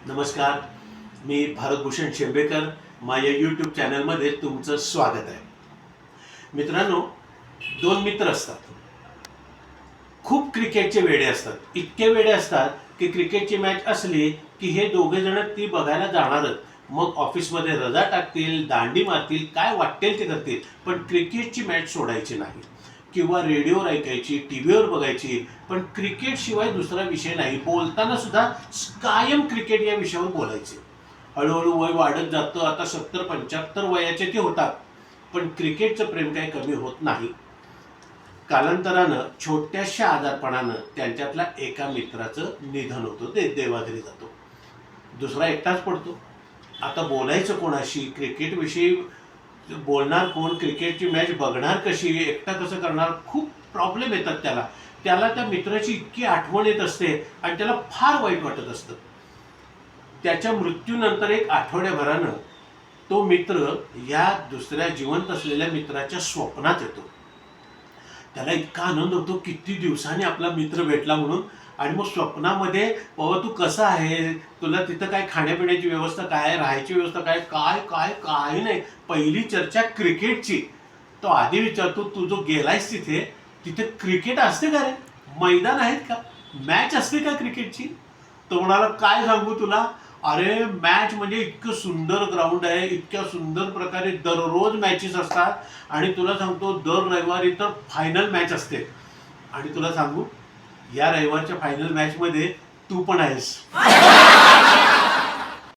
नमस्कार, मी भारतभूषण शेंबेकर. माझ्या यूट्यूब चॅनलमध्ये तुमचं स्वागत आहे. मित्रांनो, दोन मित्र असतात. खूप क्रिकेटचे वेडे असतात. इतके वेडे असतात की क्रिकेटची मॅच असली की हे दोघे जण ती बघायला जाणारच. मग ऑफिसमध्ये रजा टाकतील, दांडी मारतील, काय वाटेल ते करतील, पण क्रिकेटची मॅच सोडायची नाही. किंवा रेडिओवर ऐकायची, टीव्हीवर बघायची, पण क्रिकेट शिवाय दुसरा विषय नाही. बोलताना सुद्धा कायम क्रिकेट या विषयावर बोलायचे. हळूहळू वय वाढत जातं. आता 70-75 वयाचे ते होतात, पण क्रिकेटचं प्रेम काही कमी होत नाही. कालांतरानं छोट्याशा आजारपणानं त्यांच्यातल्या एका मित्राचं निधन होतं. ते देवाघरी जातो. दुसरा एकटाच पडतो. आता बोलायचं कोणाशी, क्रिकेटविषयी बोलणार कोण, क्रिकेटची मॅच बघणार कशी, एकटा कसं करणार, खूप प्रॉब्लेम येतात त्याला. त्या मित्राची इतकी आठवण येत असते आणि त्याला फार वाईट वाटत असतं. त्याच्या मृत्यूनंतर एक आठवड्याभरानं तो मित्र या दुसऱ्या जिवंत असलेल्या मित्राच्या स्वप्नात येतो. त्याला इतका आनंद होतो, किती दिवसांनी आपला मित्र भेटला म्हणून. आणि मग स्वप्नामध्ये, बाबा तू कसा आहे, तुला तिथं काय खाण्यापिण्याची व्यवस्था काय, राहायची व्यवस्था काय, काय काय काय नाही. पहिली चर्चा क्रिकेटची. तो आधी विचारतो, तू जो गेलायस तिथे, तिथे क्रिकेट असते का रे, मैदान आहेत का, मॅच असते का क्रिकेटची. तो म्हणाला, काय सांगू तुला, अरे मॅच म्हणजे इतकं सुंदर ग्राउंड आहे, इतक्या सुंदर प्रकारे दररोज मॅचेस असतात. आणि तुला सांगतो, दर रविवारी तर फायनल मॅच असते. आणि तुला सांगू, या रविवारच्या फायनल मॅचमध्ये तू पण आहेस.